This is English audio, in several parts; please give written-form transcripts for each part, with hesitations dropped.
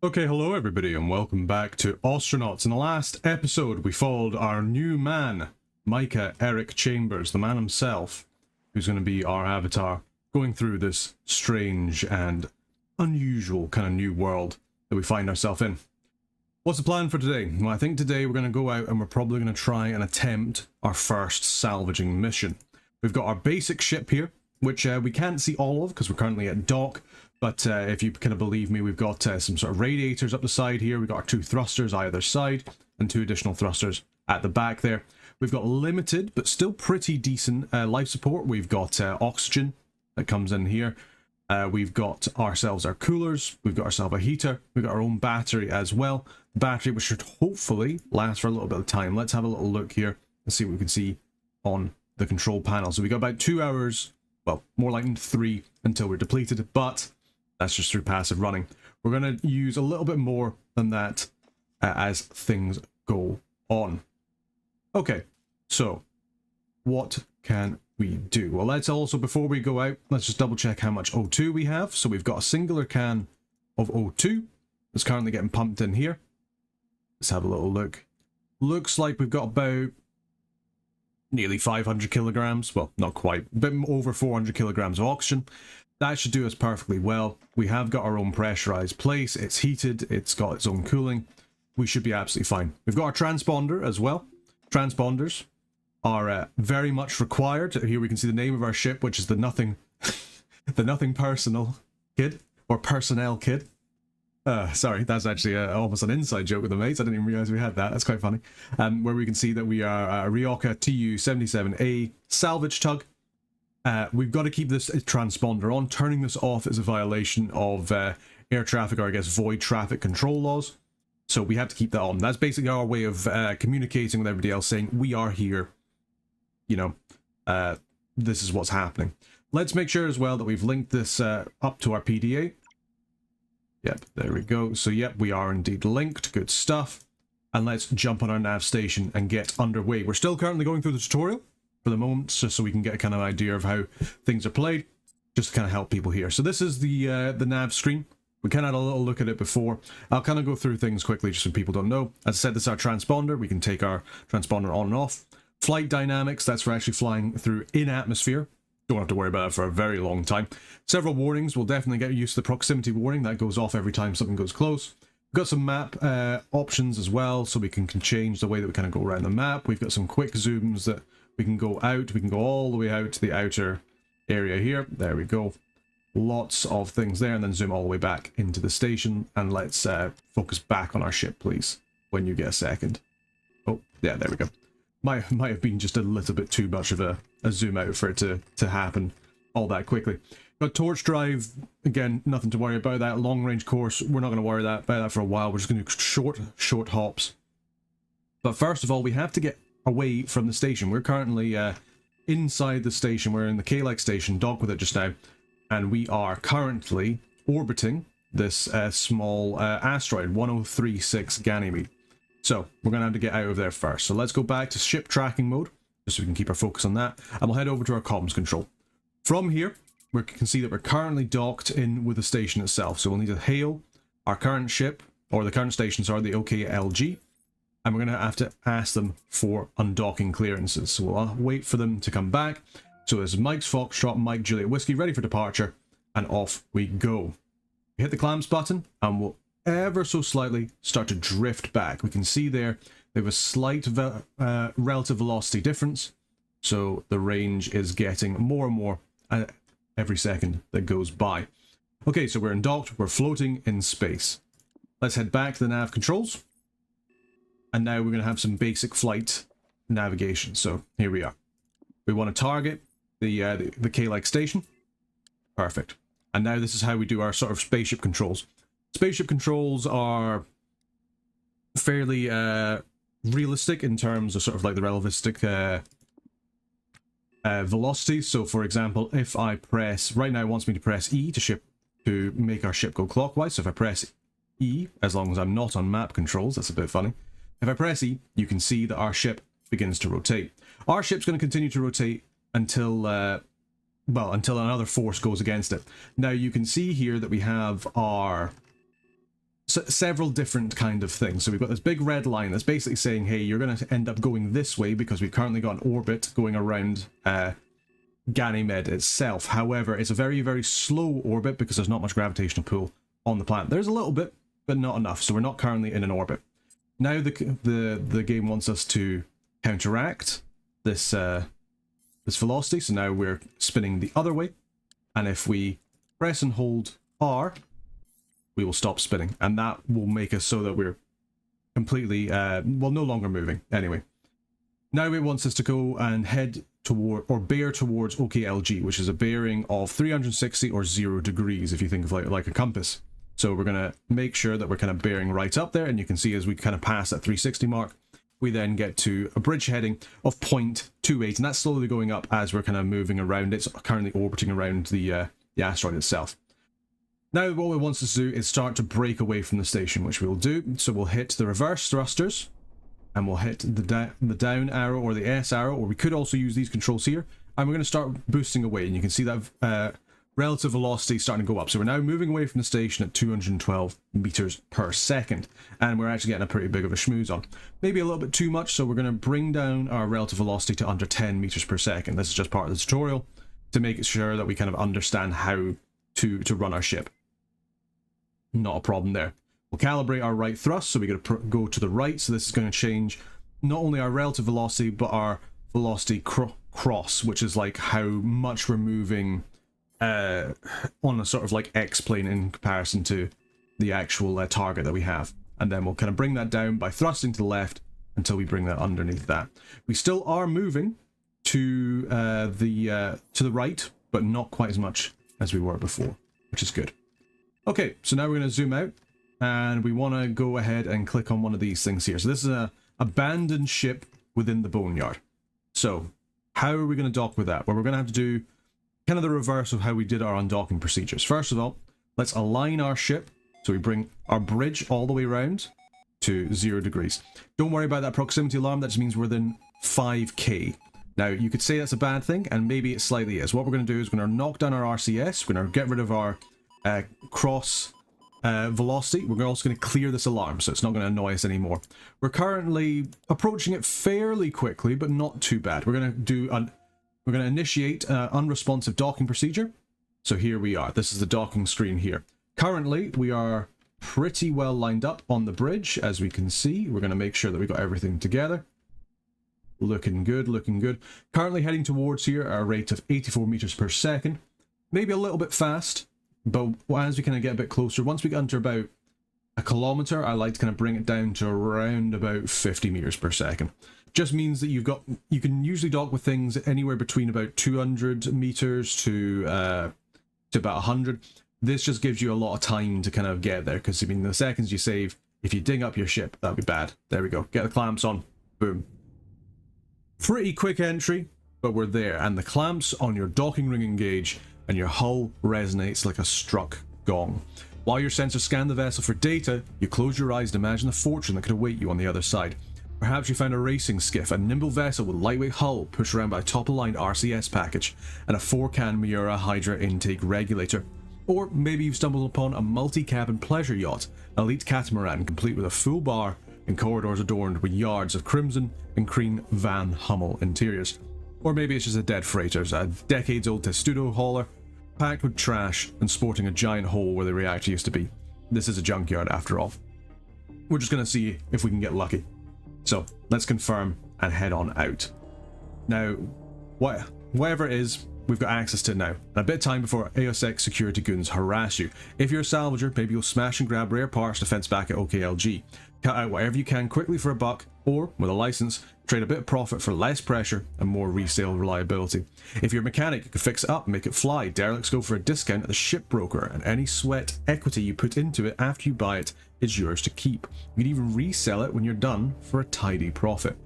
Okay, hello everybody and welcome back to Ostranauts. In the last episode we followed our new man, Micah Eric Chambers, the man himself, who's going to be our avatar, going through this strange and unusual kind of new world that we find ourselves in. What's the plan for today? Well, I think today we're going to go out and we're probably going to try and attempt our first salvaging mission. We've got our basic ship here, which we can't see all of because we're currently at dock. But if you kind of believe me, we've got some sort of radiators up the side here. We've got our 2 thrusters either side and 2 additional thrusters at the back there. We've got limited, but still pretty decent life support. We've got oxygen that comes in here. We've got ourselves our coolers. We've got ourselves a heater. We've got our own battery as well. Battery which should hopefully last for a little bit of time. Let's have a little look here and see what we can see on the control panel. So we've got about 2 hours, well, more like 3 until we're depleted, but that's just through passive running. We're going to use a little bit more than that as things go on. Okay, so what can we do? Well, let's also, before we go out, let's just double check how much O2 we have. So we've got a singular can of O2 that's currently getting pumped in here. Let's have a little look. Looks like we've got about nearly 500 kilograms. Well, not quite, a bit over 400 kilograms of oxygen. That should do us perfectly well. We have got our own pressurized place. It's heated. It's got its own cooling. We should be absolutely fine. We've got our transponder as well. Transponders are very much required. Here we can see the name of our ship, which is the Nothing, the Nothing Personal Kid, or Personnel Kid. Sorry, that's actually almost an inside joke with the mates. I didn't even realize we had that. That's quite funny. Where we can see that we are a Ryoka TU-77A salvage tug. We've got to keep this transponder on. Turning this off is a violation of air traffic, or I guess void traffic control laws. So we have to keep that on. That's basically our way of communicating with everybody else, saying we are here. You know, this is what's happening. Let's make sure as well that we've linked this up to our PDA. Yep, there we go. So yep, we are indeed linked. Good stuff. And let's jump on our nav station and get underway. We're still currently going through the tutorial for the moment, just so we can get a kind of idea of how things are played, just to kind of help people here. So this is the nav screen. We kind of had a little look at it before. I'll kind of go through things quickly just so people don't know. As I said, this is our transponder. We can take our transponder on and off. Flight dynamics, that's for actually flying through in atmosphere. Don't have to worry about it for a very long time. Several warnings. We'll definitely get used to the proximity warning. That goes off every time something goes close. We've got some map options as well, so we can change the way that we kind of go around the map. We've got some quick zooms that we can go out. We can go all the way out to the outer area here. There we go. Lots of things there, and then zoom all the way back into the station. And let's focus back on our ship, please, when you get a second. Oh, yeah, there we go. Might have been just a little bit too much of a zoom out for it to happen all that quickly. Got torch drive, again, nothing to worry about that. Long range course, we're not going to worry about that for a while. We're just going to do short hops. But first of all, we have to get away from the station. We're currently inside the station. We're in the K-like station, docked with it just now, and we are currently orbiting this small asteroid, 1036 Ganymede. So we're going to have to get out of there first. So let's go back to ship tracking mode, just so we can keep our focus on that, and we'll head over to our comms control. From here, we can see that we're currently docked in with the station itself. So we'll need to hail our current ship, or the current stations are the OKLG, and we're going to have to ask them for undocking clearances. So we'll wait for them to come back. So this is Mike's Foxtrot, Mike Juliet Whiskey, ready for departure, and off we go. We hit the clamps button, and we'll ever so slightly start to drift back. We can see there we have a slight relative velocity difference, so the range is getting more and more every second that goes by. Okay, so we're undocked, we're floating in space. Let's head back to the nav controls. And now we're going to have some basic flight navigation. So here we are. We want to target the K-like station. Perfect. And now this is how we do our sort of spaceship controls. Spaceship controls are fairly realistic in terms of sort of like the relativistic velocity. So for example, if I press, right now it wants me to press E to make our ship go clockwise. So if I press E, as long as I'm not on map controls, that's a bit funny. If I press E, you can see that our ship begins to rotate. Our ship's going to continue to rotate until, well, until another force goes against it. Now you can see here that we have our several different kind of things. So we've got this big red line that's basically saying, hey, you're going to end up going this way because we've currently got an orbit going around Ganymede itself. However, it's a very, very slow orbit because there's not much gravitational pull on the planet. There's a little bit, but not enough. So we're not currently in an orbit. Now the game wants us to counteract this this velocity. So now we're spinning the other way, and if we press and hold R, we will stop spinning, and that will make us so that we're completely well, no longer moving. Anyway, now it wants us to go and head toward, or bear towards OKLG, which is a bearing of 360 or 0 degrees if you think of like a compass. So we're going to make sure that we're kind of bearing right up there, and you can see as we kind of pass that 360 mark, we then get to a bridge heading of 0.28, and that's slowly going up as we're kind of moving around. It's currently orbiting around the asteroid itself. Now what it wants us to do is start to break away from the station, which we'll do. So we'll hit the reverse thrusters, and we'll hit the down arrow or the S arrow, or we could also use these controls here, and we're going to start boosting away, and you can see that relative velocity starting to go up. So we're now moving away from the station at 212 meters per second, and we're actually getting a pretty big of a schmooze on. Maybe a little bit too much, so we're going to bring down our relative velocity to under 10 meters per second. This is just part of the tutorial to make sure that we kind of understand how to run our ship. Not a problem there. We'll calibrate our right thrust, so we're going to go to the right. So this is going to change not only our relative velocity, but our velocity cross, which is like how much we're moving on a sort of like X-plane in comparison to the actual target that we have. And then we'll kind of bring that down by thrusting to the left until we bring that underneath that. We still are moving to the right, but not quite as much as we were before, which is good. Okay, so now we're going to zoom out, and we want to go ahead and click on one of these things here. So this is an abandoned ship within the boneyard. So how are we going to dock with that? Well, we're going to have to do kind of the reverse of how we did our undocking procedures. First of all, let's align our ship. So we bring our bridge all the way around to 0 degrees. Don't worry about that proximity alarm. That just means we're within 5k. Now, you could say that's a bad thing, and maybe it slightly is. What we're going to do is we're going to knock down our RCS. We're going to get rid of our cross velocity. We're also going to clear this alarm, so it's not going to annoy us anymore. We're currently approaching it fairly quickly, but not too bad. We're going to initiate an unresponsive docking procedure. So here we are. This is the docking screen here. Currently, we are pretty well lined up on the bridge, as we can see. We're going to make sure that we got everything together. Looking good, looking good. Currently heading towards here at a rate of 84 meters per second. Maybe a little bit fast, but as we kind of get a bit closer, once we get under about a kilometer, I like to kind of bring it down to around about 50 meters per second. Just means that you can usually dock with things anywhere between about 200 meters to about 100. This just gives you a lot of time to kind of get there, because I mean, the seconds you save, if you ding up your ship, that'd be bad. There we go. Get the clamps on. Boom. Pretty quick entry, but we're there. And the clamps on your docking ring engage, and your hull resonates like a struck gong. While your sensors scan the vessel for data, you close your eyes and imagine the fortune that could await you on the other side. Perhaps you found a racing skiff, a nimble vessel with a lightweight hull pushed around by a top-of-line RCS package, and a 4-can Miura Hydra intake regulator. Or maybe you've stumbled upon a multi-cabin pleasure yacht, an elite catamaran complete with a full bar and corridors adorned with yards of crimson and cream Van Hummel interiors. Or maybe it's just a dead freighter, a decades-old testudo hauler, packed with trash and sporting a giant hole where the reactor used to be. This is a junkyard after all. We're just going to see if we can get lucky. So, let's confirm and head on out. Now, whatever it is, we've got access to it now. And a bit of time before AOSX security goons harass you. If you're a salvager, maybe you'll smash and grab rare parts to fence back at OKLG. Cut out whatever you can quickly for a buck, or, with a license, trade a bit of profit for less pressure and more resale reliability. If you're a mechanic, you can fix it up and make it fly. Derelicts go for a discount at the shipbroker, and any sweat equity you put into it after you buy it is yours to keep. You can even resell it when you're done for a tidy profit.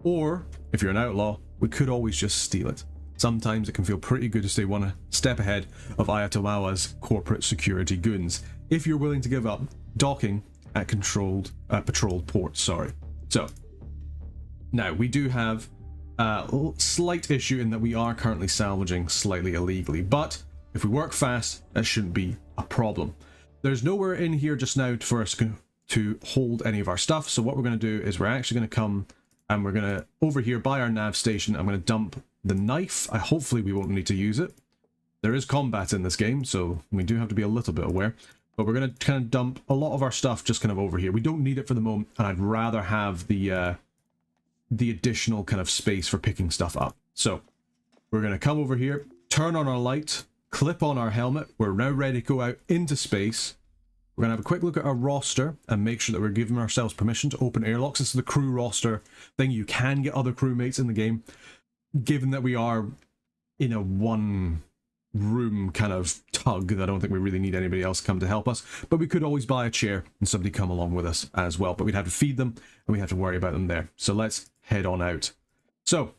Or, if you're an outlaw, we could always just steal it. Sometimes it can feel pretty good to stay one step ahead of Ayatowa's corporate security goons, if you're willing to give up docking at patrolled ports, sorry. So, now we do have a slight issue in that we are currently salvaging slightly illegally, but if we work fast, that shouldn't be a problem. There's nowhere in here just now for us to hold any of our stuff. So what we're going to do is we're actually going to come and we're going to, over here by our nav station, I'm going to dump the knife. Hopefully we won't need to use it. There is combat in this game, so we do have to be a little bit aware. But we're going to kind of dump a lot of our stuff just kind of over here. We don't need it for the moment, and I'd rather have the additional kind of space for picking stuff up. So we're going to come over here, turn on our light, clip on our helmet. We're now ready to go out into space. We're going to have a quick look at our roster and make sure that we're giving ourselves permission to open airlocks. This is the crew roster thing. You can get other crewmates in the game. Given that we are in a one room kind of tug, I don't think we really need anybody else to come to help us. But we could always buy a chair and somebody come along with us as well. But we'd have to feed them and we have to worry about them there. So let's head on out. So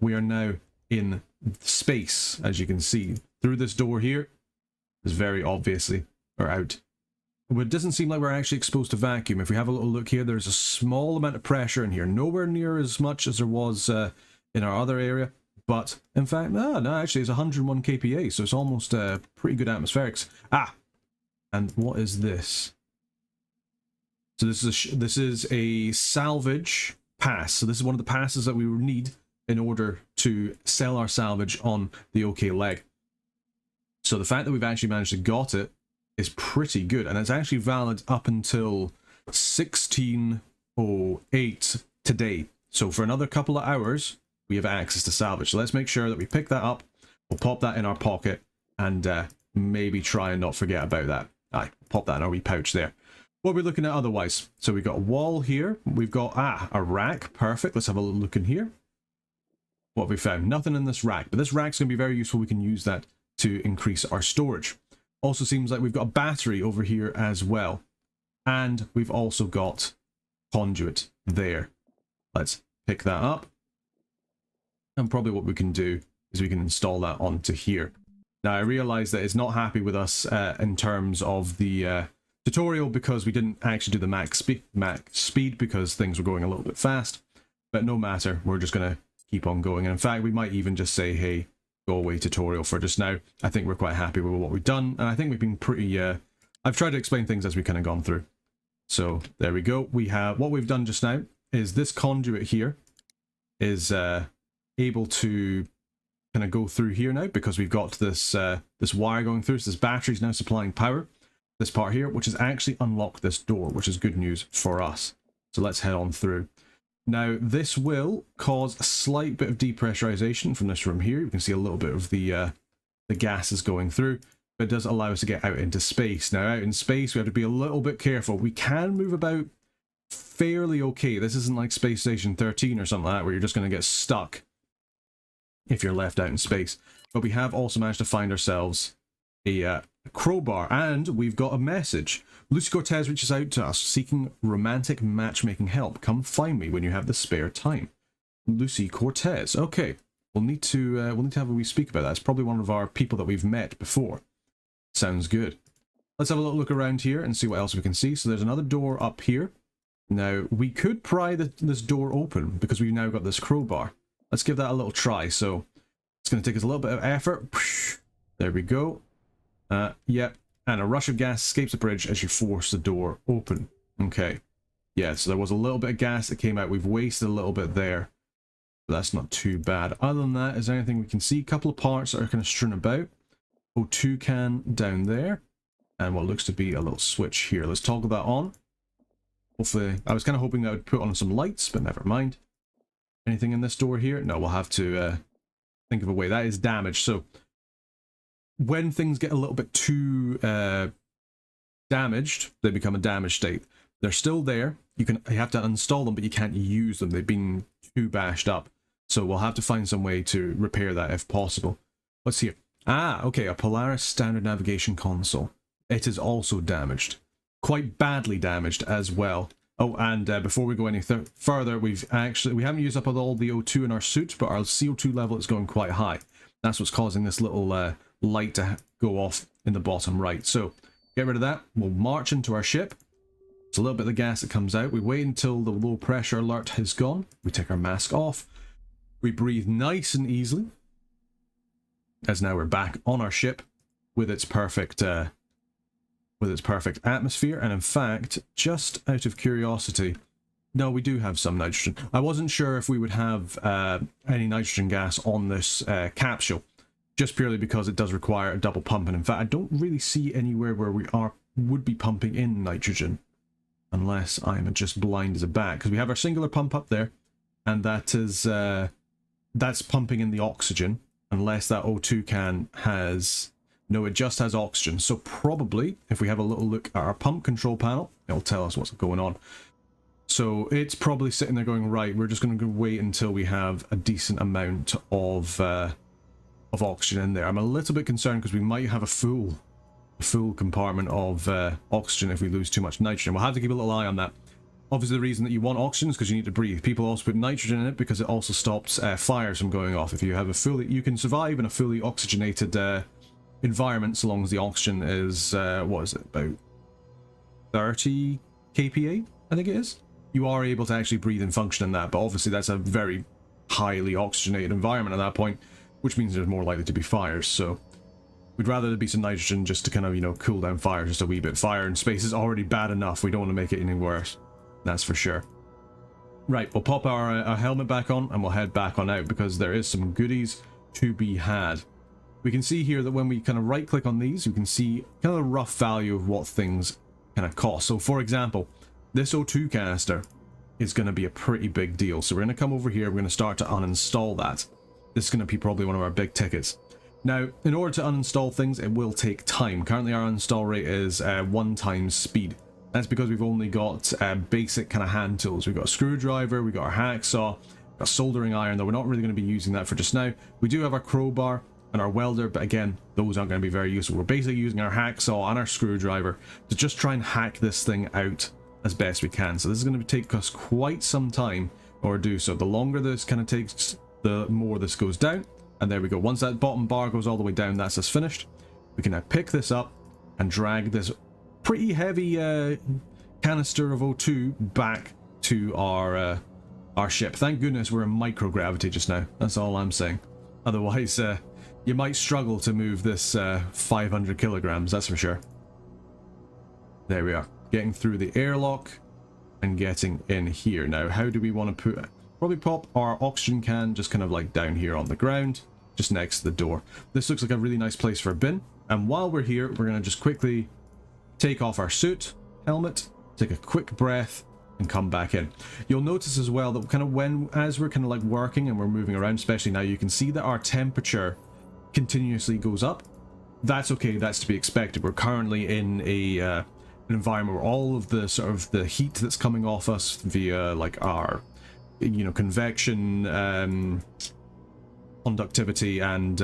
we are now in space, as you can see. Through this door here is very obviously we're out. But it doesn't seem like we're actually exposed to vacuum. If we have a little look here, there's a small amount of pressure in here. Nowhere near as much as there was in our other area. But, in fact, no, actually it's 101 kPa, so it's almost pretty good atmospherics. Ah! And what is this? So this is a salvage pass. So this is one of the passes that we would need in order to sell our salvage on the OKLG. So the fact that we've actually managed to got it is pretty good, and it's actually valid up until 16:08 today. So for another couple of hours, we have access to salvage. So let's make sure that we pick that up. We'll pop that in our pocket and maybe try and not forget about that. Aye, pop that in our wee pouch there. What are we looking at otherwise? So we've got a wall here. We've got, a rack. Perfect. Let's have a little look in here. What have we found? Nothing in this rack, but this rack's going to be very useful. We can use that to increase our storage. Also seems like we've got a battery over here as well. And we've also got conduit there. Let's pick that up. And probably what we can do is we can install that onto here. Now I realize that it's not happy with us in terms of the tutorial because we didn't actually do the max speed because things were going a little bit fast. But no matter, we're just going to keep on going. And in fact, we might even just say, hey, go away tutorial for just now. I think we're quite happy with what we've done, and I think we've been pretty I've tried to explain things as we kind of gone through. So there we go. We have what we've done just now is this conduit here is able to kind of go through here now because we've got this this wire going through. So this battery's now supplying power this part here, which has actually unlocked this door, which is good news for us. So let's head on through. Now, this will cause a slight bit of depressurization from this room here. You can see a little bit of the gases going through, but it does allow us to get out into space. Now, out in space, we have to be a little bit careful. We can move about fairly okay. This isn't like Space Station 13 or something like that, where you're just going to get stuck if you're left out in space. But we have also managed to find ourselves a crowbar, and we've got a message. Lucy Cortez reaches out to us, seeking romantic matchmaking help. Come find me when you have the spare time. Lucy Cortez. Okay, we'll need to have a wee speak about that. It's probably one of our people that we've met before. Sounds good. Let's have a little look around here and see what else we can see. So there's another door up here. Now we could pry this door open because we've now got this crowbar. Let's give that a little try. So it's going to take us a little bit of effort. There we go. Yep. And a rush of gas escapes the bridge as you force the door open. Okay. Yeah, so there was a little bit of gas that came out. We've wasted a little bit there. But that's not too bad. Other than that, is there anything we can see? A couple of parts that are kind of strewn about. O2 can down there. And what looks to be a little switch here. Let's toggle that on. Hopefully, I was kind of hoping that would put on some lights, but never mind. Anything in this door here? No, we'll have to think of a way. That is damaged, so when things get a little bit too damaged, they become a damaged state. They're still there. You have to uninstall them, but you can't use them. They've been too bashed up. So we'll have to find some way to repair that if possible. What's here? Ah, okay, a Polaris standard navigation console. It is also damaged. Quite badly damaged as well. Oh, and before we go any further, we haven't used up all the O2 in our suit, but our CO2 level is going quite high. That's what's causing this little light to go off in the bottom right. So get rid of that. We'll march into our ship. It's a little bit of the gas that comes out. We wait until the low pressure alert has gone. We take our mask off. We breathe nice and easily. As now we're back on our ship with its perfect with its perfect atmosphere. And in fact, just out of curiosity, no, we do have some nitrogen. I wasn't sure if we would have any nitrogen gas on this capsule, just purely because it does require a double pump. And in fact, I don't really see anywhere where would be pumping in nitrogen, unless I'm just blind as a bat, because we have our singular pump up there, and that is that's pumping in the oxygen, unless that O2 can has... No, it just has oxygen. So probably, if we have a little look at our pump control panel, it'll tell us what's going on. So it's probably sitting there going, right, we're just going to wait until we have a decent amount of oxygen in there. I'm a little bit concerned because we might have a full compartment of oxygen if we lose too much nitrogen. We'll have to keep a little eye on that. Obviously, the reason that you want oxygen is because you need to breathe. People also put nitrogen in it because it also stops fires from going off. If you have you can survive in a fully oxygenated environment so long as the oxygen is what is it, about 30 kPa, I think it is. You are able to actually breathe and function in that, but obviously that's a very highly oxygenated environment at that point, which means there's more likely to be fires. So we'd rather there be some nitrogen just to kind of, you know, cool down fire just a wee bit. Fire in space is already bad enough. We don't want to make it any worse. That's for sure. Right, we'll pop our helmet back on and we'll head back on out because there is some goodies to be had. We can see here that when we kind of right click on these, we can see kind of a rough value of what things kind of cost. So for example, this O2 canister is going to be a pretty big deal. So we're going to come over here, we're going to start to uninstall that. This is going to be probably one of our big tickets. Now, in order to uninstall things, it will take time. Currently our uninstall rate is 1 times speed. That's because we've only got basic kind of hand tools. We've got a screwdriver, we've got our hacksaw, a soldering iron, though we're not really going to be using that for just now. We do have our crowbar and our welder, but again, those aren't going to be very useful. We're basically using our hacksaw and our screwdriver to just try and hack this thing out as best we can. So this is going to take us quite some time or do so. The longer this kind of takes, the more this goes down. And there we go. Once that bottom bar goes all the way down, that's us finished. We can now pick this up and drag this pretty heavy canister of O2 back to our ship. Thank goodness we're in microgravity just now. That's all I'm saying. Otherwise, you might struggle to move this 500 kilograms, that's for sure. There we are. Getting through the airlock and getting in here. Now, how do we want to put it? Probably pop our oxygen can just kind of like down here on the ground, just next to the door. This looks like a really nice place for a bin. And while we're here, we're going to just quickly take off our suit, helmet, take a quick breath, and come back in. You'll notice as well that kind of as we're kind of like working and we're moving around, especially now, you can see that our temperature continuously goes up. That's okay, that's to be expected. We're currently in a an environment where all of the sort of the heat that's coming off us via like our, you know, convection, conductivity and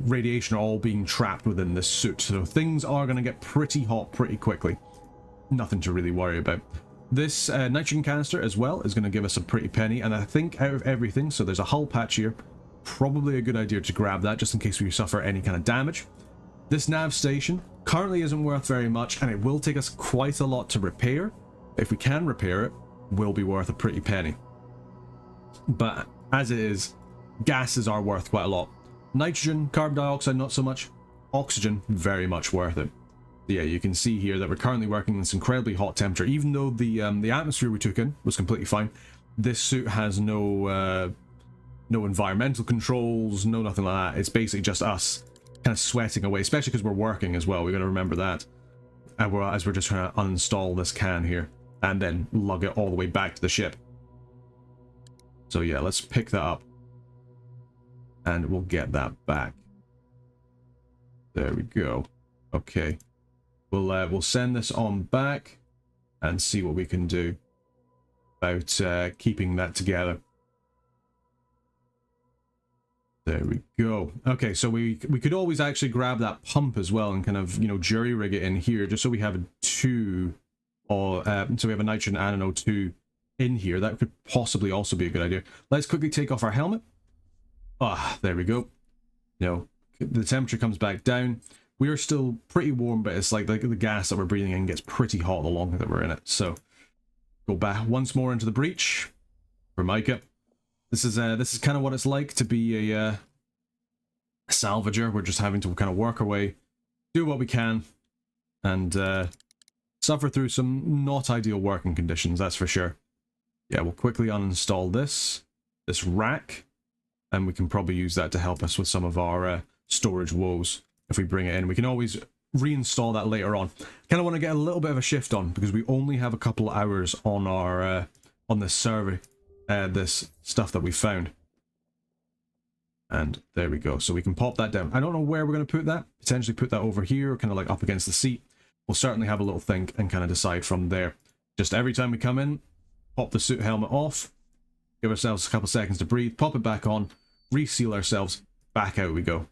radiation are all being trapped within this suit. So things are going to get pretty hot pretty quickly. Nothing to really worry about. This nitrogen canister as well is going to give us a pretty penny, and I think out of everything, so there's a hull patch here, probably a good idea to grab that just in case we suffer any kind of damage. This nav station currently isn't worth very much, and it will take us quite a lot to repair. If we can repair it, will be worth a pretty penny. But as it is, gases are worth quite a lot. Nitrogen, carbon dioxide, not so much. Oxygen, very much worth it. Yeah, you can see here that we're currently working in this incredibly hot temperature. Even though the atmosphere we took in was completely fine, this suit has no environmental controls, no nothing like that. It's basically just us kind of sweating away, especially because we're working as well. We've got to remember that. As we're just trying to uninstall this can here and then lug it all the way back to the ship. So yeah, let's pick that up and we'll get that back. There we go. Okay. We'll send this on back and see what we can do about keeping that together. There we go. Okay, so we could always actually grab that pump as well and kind of, you know, jury rig it in here just so we have two, or so we have a nitrogen and an O2 in here. That could possibly also be a good idea. Let's quickly take off our helmet. Ah, there we go. You know, the temperature comes back down. We are still pretty warm, but it's like the gas that we're breathing in gets pretty hot the longer that we're in it. So go back once more into the breach for Micah. This is kind of what it's like to be a salvager. We're just having to kind of work our way, do what we can, and suffer through some not ideal working conditions, that's for sure. Yeah, we'll quickly uninstall this rack, and we can probably use that to help us with some of our storage woes if we bring it in. We can always reinstall that later on. Kind of want to get a little bit of a shift on because we only have a couple of hours on our on this survey, this stuff that we found. And there we go. So we can pop that down. I don't know where we're going to put that. Potentially put that over here, kind of like up against the seat. We'll certainly have a little think and kind of decide from there. Just every time we come in, pop the suit helmet off, give ourselves a couple seconds to breathe, pop it back on, reseal ourselves, back out we go.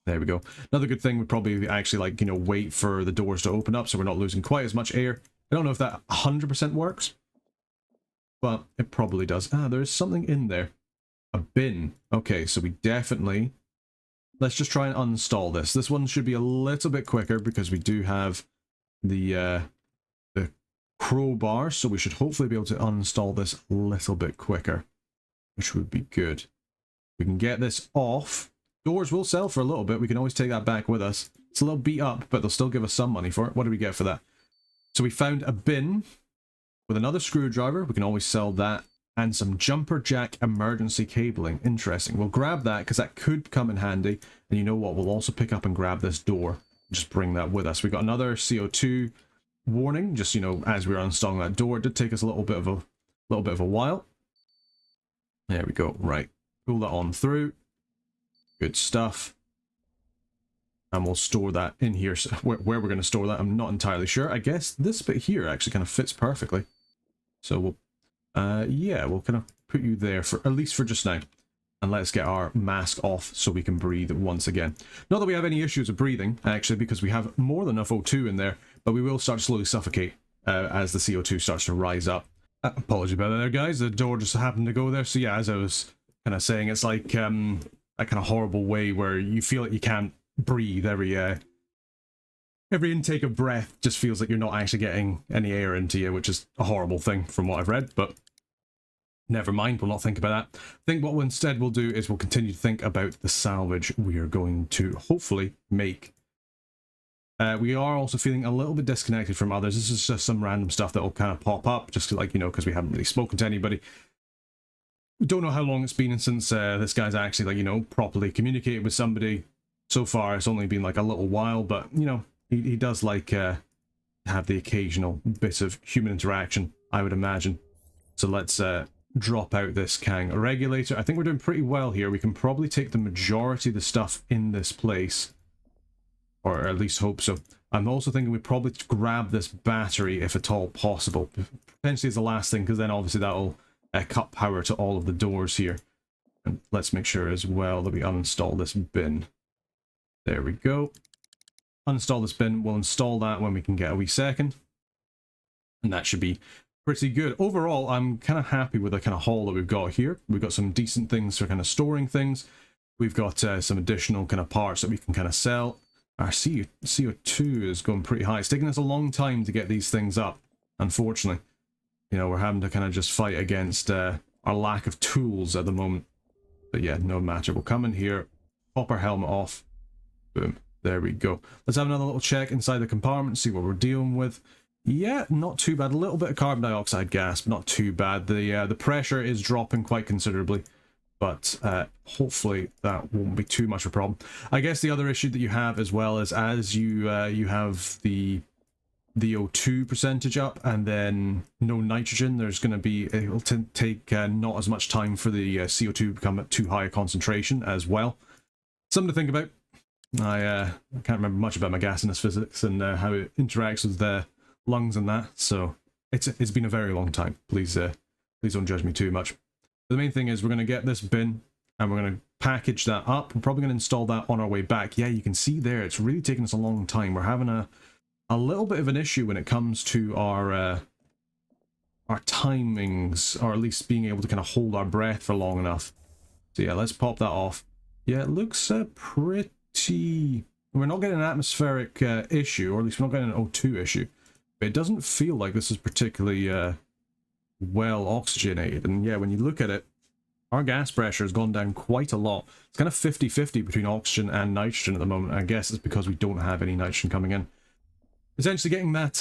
There we go. Another good thing would probably be actually, like, you know, wait for the doors to open up so we're not losing quite as much air. I don't know if that 100% works, but it probably does. Ah, there's something in there. A bin. Okay, so we definitely... Let's just try and uninstall this. This one should be a little bit quicker because we do have the crowbar, so we should hopefully be able to uninstall this a little bit quicker, which would be good. We can get this off. Doors will sell for a little bit. We can always take that back with us. It's a little beat up, but they'll still give us some money for it. What do we get for that? So we found a bin with another screwdriver. We can always sell that. And some jumper jack emergency cabling. Interesting. We'll grab that because that could come in handy. And you know what? We'll also pick up and grab this door. Just bring that with us. We got another CO2 warning. Just, you know, as we were uninstalling that door, it did take us a little bit of a while. There we go. Right. Pull that on through. Good stuff. And we'll store that in here. So where we're going to store that, I'm not entirely sure. I guess this bit here actually kind of fits perfectly. So we'll yeah, we'll kind of put you there for at least for just now, and let's get our mask off so we can breathe once again. Not that we have any issues with breathing, actually, because we have more than enough O2 in there, but we will start to slowly suffocate as the CO2 starts to rise up. Apology about that there, guys. The door just happened to go there. So yeah, as I was kind of saying, it's like a kind of horrible way where you feel like you can't breathe. Every intake of breath just feels like you're not actually getting any air into you, which is a horrible thing from what I've read, but never mind, we'll not think about that. I think what we'll instead will do is we'll continue to think about the salvage we are going to hopefully make. We are also feeling a little bit disconnected from others. This is just some random stuff that will kind of pop up, just to, like, you know, because we haven't really spoken to anybody. We don't know how long it's been since this guy's actually, like, you know, properly communicated with somebody. So far, it's only been like a little while, but, you know, he does like have the occasional bit of human interaction, I would imagine. So let's drop out this Kang regulator. I think we're doing pretty well here. We can probably take the majority of the stuff in this place, or at least hope so. I'm also thinking we probably grab this battery if at all possible. Potentially as the last thing, because then obviously that'll cut power to all of the doors here. And let's make sure as well that we uninstall this bin. There we go. Uninstall this bin. We'll install that when we can get a wee second. And that should be pretty good. Overall, I'm kind of happy with the kind of haul that we've got here. We've got some decent things for kind of storing things. We've got some additional kind of parts that we can kind of sell. Our CO2 is going pretty high. It's taking us a long time to get these things up, unfortunately. You know, we're having to kind of just fight against our lack of tools at the moment. But yeah, no matter. We'll come in here, pop our helmet off. Boom. There we go. Let's have another little check inside the compartment, see what we're dealing with. Yeah, not too bad. A little bit of carbon dioxide gas, but not too bad. The pressure is dropping quite considerably, but hopefully that won't be too much of a problem. I guess the other issue that you have as well is as you have the O2 percentage up and then no nitrogen, there's going to be, it'll take not as much time for the CO2 to become at too high a concentration as well. Something to think about. I can't remember much about my gasiness physics and how it interacts with the lungs and that, so it's been a very long time. Please don't judge me too much. The main thing is we're going to get this bin and we're going to package that up. We're probably going to install that on our way back. Yeah, you can see there, it's really taken us a long time. We're having a little bit of an issue when it comes to our timings, or at least being able to kind of hold our breath for long enough. So yeah, let's pop that off. Yeah, it looks pretty... We're not getting an atmospheric issue, or at least we're not getting an O2 issue. But it doesn't feel like this is particularly well oxygenated. And yeah, when you look at it, our gas pressure has gone down quite a lot. It's kind of 50-50 between oxygen and nitrogen at the moment. I guess it's because we don't have any nitrogen coming in. essentially getting that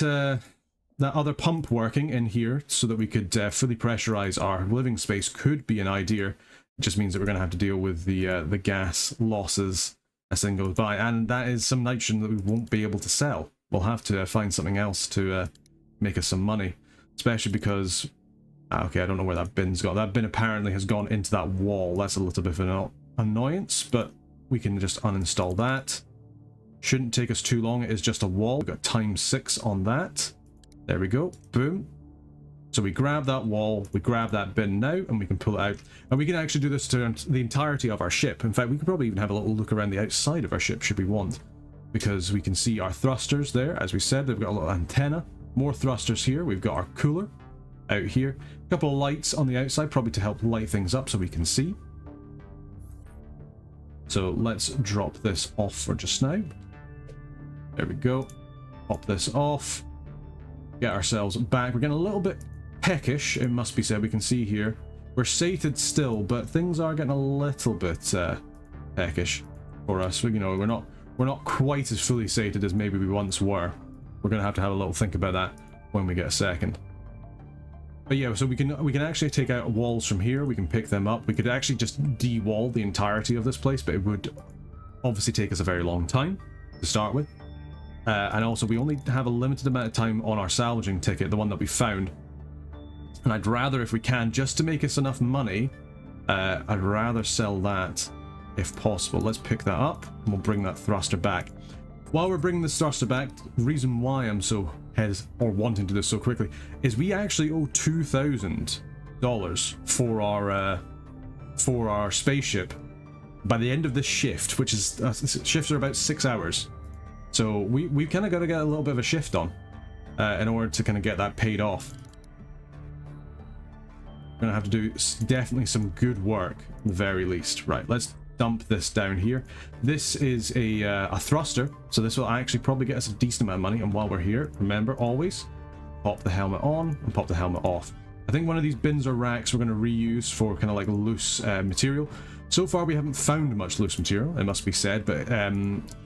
that other pump working in here so that we could fully pressurize our living space could be an idea. It just means that we're going to have to deal with the gas losses as thing goes by, and that is some nitrogen that we won't be able to sell. We'll have to find something else to make us some money, especially because okay, I don't know where that bin's got. That bin apparently has gone into that wall. That's a little bit of an annoyance, but we can just uninstall that. Shouldn't take us too long. It is just a wall. We've got ×6 on that. There we go. Boom. So we grab that wall, we grab that bin now, and we can pull it out. And we can actually do this to the entirety of our ship. In fact, we could probably even have a little look around the outside of our ship, should we want. Because we can see our thrusters there. As we said, they've got a little antenna. More thrusters here. We've got our cooler out here. A couple of lights on the outside, probably to help light things up so we can see. So let's drop this off for just now. There we go. Pop this off. Get ourselves back. We're getting a little bit peckish, it must be said. We can see here we're sated still, but things are getting a little bit peckish for us. You know, we're not quite as fully sated as maybe we once were. We're gonna have a little think about that when we get a second. But yeah, so we can actually take out walls from here. We can pick them up. We could actually just de-wall the entirety of this place, but it would obviously take us a very long time to start with. And also, we only have a limited amount of time on our salvaging ticket, the one that we found. And I'd rather, if we can, just to make us enough money, I'd rather sell that if possible. Let's pick that up, and we'll bring that thruster back. While we're bringing this thruster back, the reason why I'm so wanting to do this so quickly is we actually owe $2,000 for our spaceship by the end of this shift, which is shifts are about 6 hours. So we kind of got to get a little bit of a shift on in order to kind of get that paid off. We're gonna have to do definitely some good work at the very least. Right, let's dump this down here. This is a thruster, so this will actually probably get us a decent amount of money. And while we're here, remember, always pop the helmet on and pop the helmet off. I think one of these bins or racks we're going to reuse for kind of like loose material. So far we haven't found much loose material, it must be said, but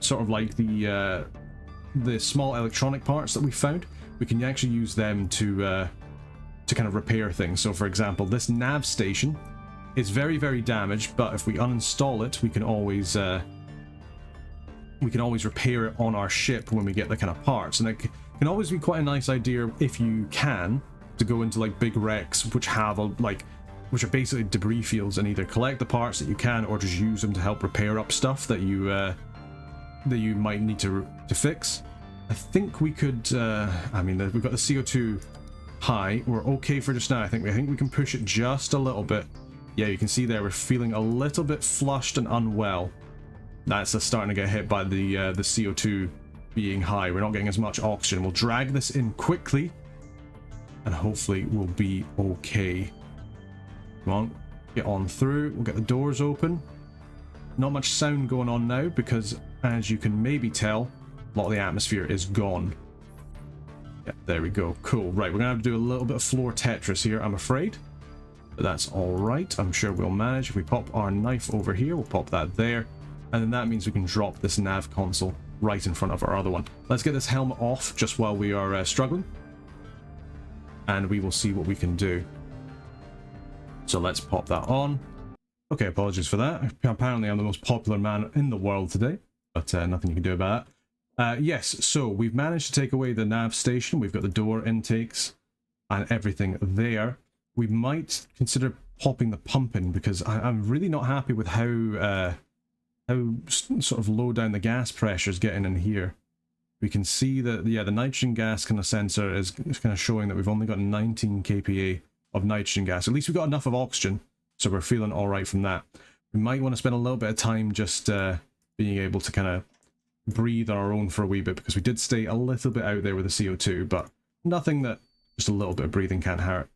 sort of like the small electronic parts that we found, we can actually use them to kind of repair things. So for example, this nav station is very, very damaged, but if we uninstall it, we can always repair it on our ship when we get the kind of parts. And it can always be quite a nice idea, if you can, to go into like big wrecks which have which are basically debris fields, and either collect the parts that you can or just use them to help repair up stuff that you might need to fix. I think we could I mean, we've got the CO2 high, we're okay for just now. I think we can push it just a little bit. Yeah, you can see there we're feeling a little bit flushed and unwell. That's starting to get hit by the CO2 being high. We're not getting as much oxygen. We'll drag this in quickly and hopefully we'll be okay. Come on, get on through. We'll get the doors open. Not much sound going on now because, as you can maybe tell, a lot of the atmosphere is gone. Yeah, there we go. Cool. Right, we're gonna have to do a little bit of floor Tetris here, I'm afraid. But that's alright. I'm sure we'll manage. If we pop our knife over here, we'll pop that there. And then that means we can drop this nav console right in front of our other one. Let's get this helmet off just while we are struggling. And we will see what we can do. So let's pop that on. Okay, apologies for that. Apparently I'm the most popular man in the world today, but nothing you can do about that. Yes, so we've managed to take away the nav station. We've got the door intakes and everything there. We might consider popping the pump in because I'm really not happy with how sort of low down the gas pressure is getting in here. We can see that, yeah, the nitrogen gas kind of sensor is kind of showing that we've only got 19 kPa of nitrogen gas. At least we've got enough of oxygen, so we're feeling all right from that. We might want to spend a little bit of time just being able to kind of breathe on our own for a wee bit, because we did stay a little bit out there with the CO2, but nothing that just a little bit of breathing can't hurt.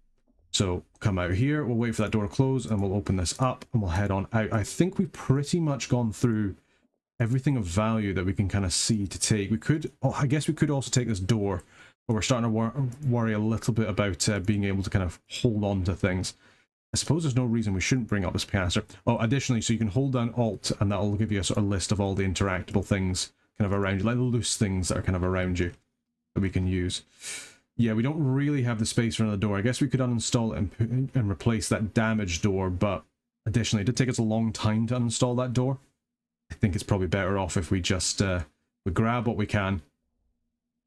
So come out here, we'll wait for that door to close, and we'll open this up, and we'll head on out. I think we've pretty much gone through everything of value that we can kind of see to take. We could, I guess we could also take this door, but we're starting to worry a little bit about being able to kind of hold on to things. I suppose there's no reason we shouldn't bring up this canister. Oh, additionally, so you can hold down Alt, and that'll give you a sort of list of all the interactable things kind of around you, like the loose things that are kind of around you. that we can use. Yeah, we don't really have the space for another door. I guess we could uninstall it and replace that damaged door, but additionally, it did take us a long time to uninstall that door. I think it's probably better off if we just we grab what we can,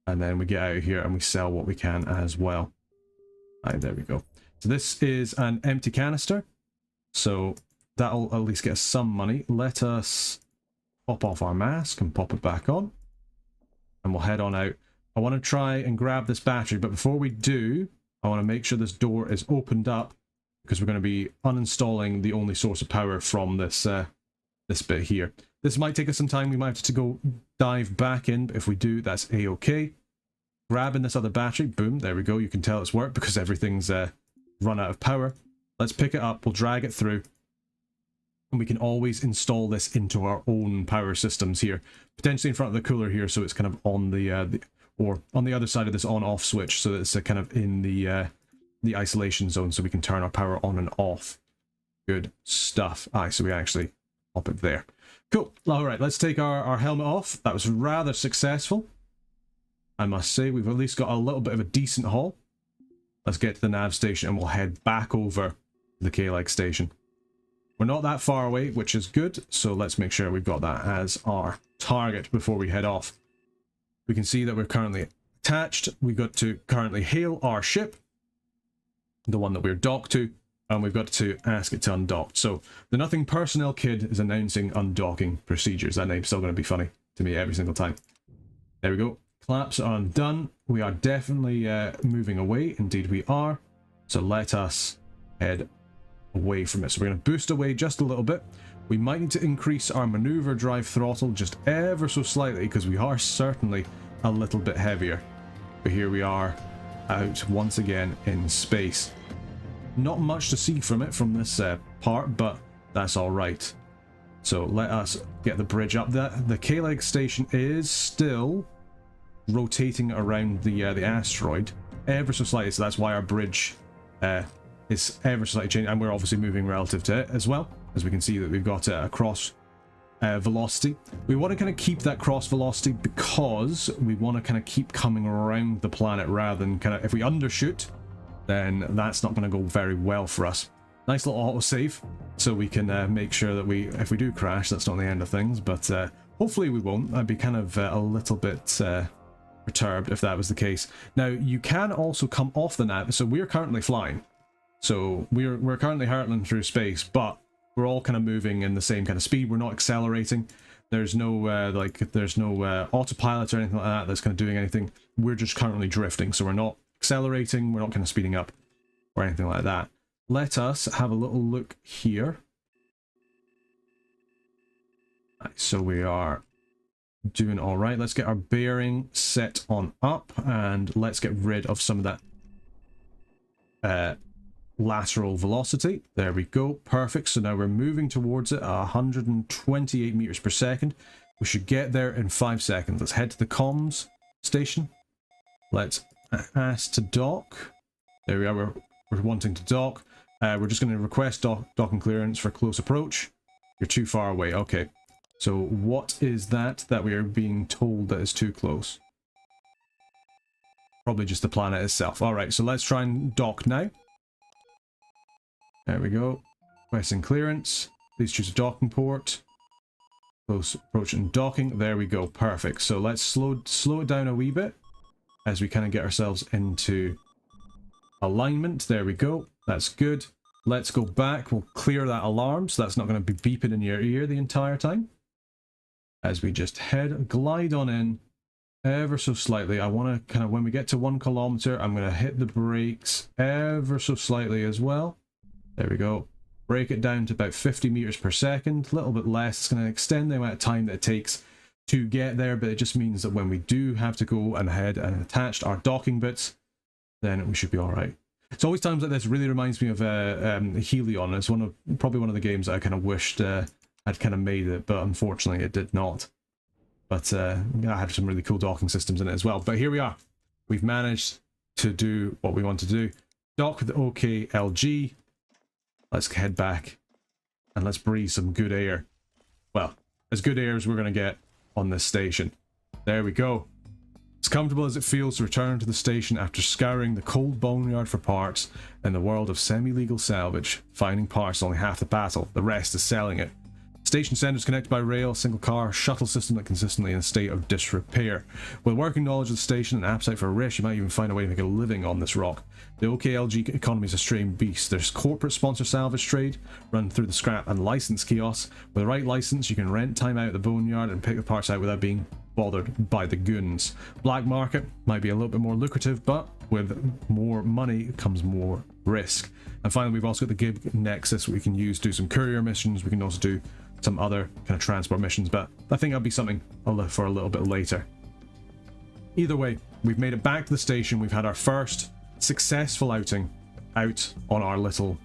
and then we get out of here and we sell what we can as well. Right, there we go. So this is an empty canister, so that'll at least get us some money. Let us pop off our mask and pop it back on, and we'll head on out. I want to try and grab this battery, but before we do, I want to make sure this door is opened up, because we're going to be uninstalling the only source of power from this this bit here. This might take us some time. We might have to go dive back in, but if we do, that's a-okay. Grabbing this other battery, boom, there we go. You can tell it's worked because everything's run out of power. Let's pick it up, we'll drag it through, and we can always install this into our own power systems here, potentially in front of the cooler here, so it's kind of on the or on the other side of this on-off switch, so that it's kind of in the isolation zone, so we can turn our power on and off. Good stuff. So we actually pop it there. Cool. All right, let's take our helmet off. That was rather successful, I must say. We've at least got a little bit of a decent haul. Let's get to the nav station and we'll head back over to the K-Leg station. We're not that far away, which is good, so let's make sure we've got that as our target before we head off. We can see that we're currently attached. We've got to currently hail our ship, the one that we're docked to, and we've got to ask it to undock. So the Nothing Personnel Kid is announcing undocking procedures. That name's still going to be funny to me every single time. There we go. Claps are undone. We are definitely moving away. Indeed we are. So let us head away from it. So we're going to boost away just a little bit. We might need to increase our maneuver drive throttle just ever so slightly, because we are certainly a little bit heavier. But here we are, out once again in space. Not much to see from it from this part, but that's all right. So let us get the bridge up. The K-Leg station is still rotating around the asteroid ever so slightly, so that's why our bridge is ever so slightly changing, and we're obviously moving relative to it as well, as we can see that we've got a cross velocity. We want to kind of keep that cross velocity because we want to kind of keep coming around the planet, rather than kind of, if we undershoot, then that's not going to go very well for us. Nice little autosave, so we can make sure that if we do crash, that's not the end of things, but hopefully we won't. I'd be kind of a little bit perturbed if that was the case. Now, you can also come off the nav, so we're currently flying. So we're currently hurtling through space, but we're all kind of moving in the same kind of speed. We're not accelerating. There's no autopilot or anything like that that's kind of doing anything. We're just currently drifting, so we're not accelerating. We're not kind of speeding up or anything like that. Let us have a little look here. Right, so we are doing all right. Let's get our bearing set on up, and let's get rid of some of that lateral velocity. There we go. Perfect. So now we're moving towards it at 128 meters per second. We should get there in 5 seconds. Let's head to the comms station. Let's ask to dock. There we are. We're wanting to dock. We're just going to request docking clearance for close approach. You're too far away. Okay. So what is that we are being told that is too close? Probably just the planet itself. All right. So let's try and dock now. There we go. Requesting clearance. Please choose a docking port. Close approach and docking. There we go. Perfect. So let's slow it down a wee bit as we kind of get ourselves into alignment. There we go. That's good. Let's go back. We'll clear that alarm, so that's not going to be beeping in your ear the entire time. As we just glide on in ever so slightly. I want to kind of, when we get to 1 kilometer, I'm going to hit the brakes ever so slightly as well. There we go. Break it down to about 50 meters per second, a little bit less. It's going to extend the amount of time that it takes to get there, but it just means that when we do have to go and head and attach our docking bits, then we should be all right. It's always times like this really reminds me of Helion. It's probably one of the games that I kind of wished I'd kind of made it, but unfortunately it did not. But I had some really cool docking systems in it as well. But here we are. We've managed to do what we want to do. Dock with the OKLG. Let's head back and let's breathe some good air. Well, as good air as we're going to get on this station. There we go. As comfortable as it feels to return to the station after scouring the cold boneyard for parts in the world of semi-legal salvage, finding parts is only half the battle, the rest is selling it. Station centers connected by rail, single car, shuttle system that consistently in a state of disrepair. With working knowledge of the station and appetite for risk, you might even find a way to make a living on this rock. The OKLG economy is a strange beast. There's corporate sponsor salvage trade, run through the scrap and license kiosks. With the right license, you can rent time out at the boneyard and pick the parts out without being bothered by the goons. Black market might be a little bit more lucrative, but with more money comes more risk. And finally, we've also got the gig nexus we can use to do some courier missions. We can also do some other kind of transport missions, but I think that'll be something for a little bit later. Either way, we've made it back to the station. We've had our first successful outing out on our little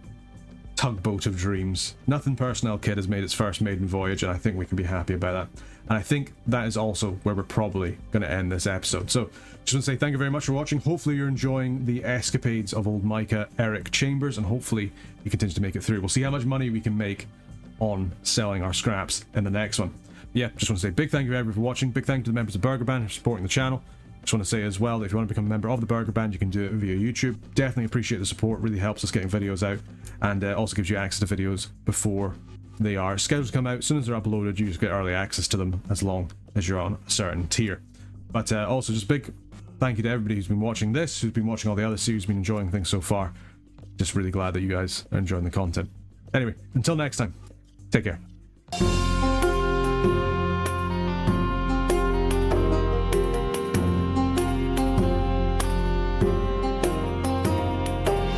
tugboat of dreams. Nothing Personnel Kit has made its first maiden voyage, and I think we can be happy about that. And I think that is also where we're probably going to end this episode. So just want to say thank you very much for watching. Hopefully you're enjoying the escapades of old Micah Eric Chambers, and hopefully he continues to make it through. We'll see how much money we can make on selling our scraps in the next one. Yeah, just want to say big thank you everybody for watching. Big thank you to the members of Burger Band for supporting the channel. Just want to say as well, if you want to become a member of the Burger Band, you can do it via YouTube. Definitely appreciate the support, really helps us getting videos out, and also gives you access to videos before they are scheduled to come out. As soon as they're uploaded, you just get early access to them as long as you're on a certain tier. But also just big thank you to everybody who's been watching this, who's been watching all the other series, been enjoying things so far. Just really glad that you guys are enjoying the content. Anyway, until next time, take care.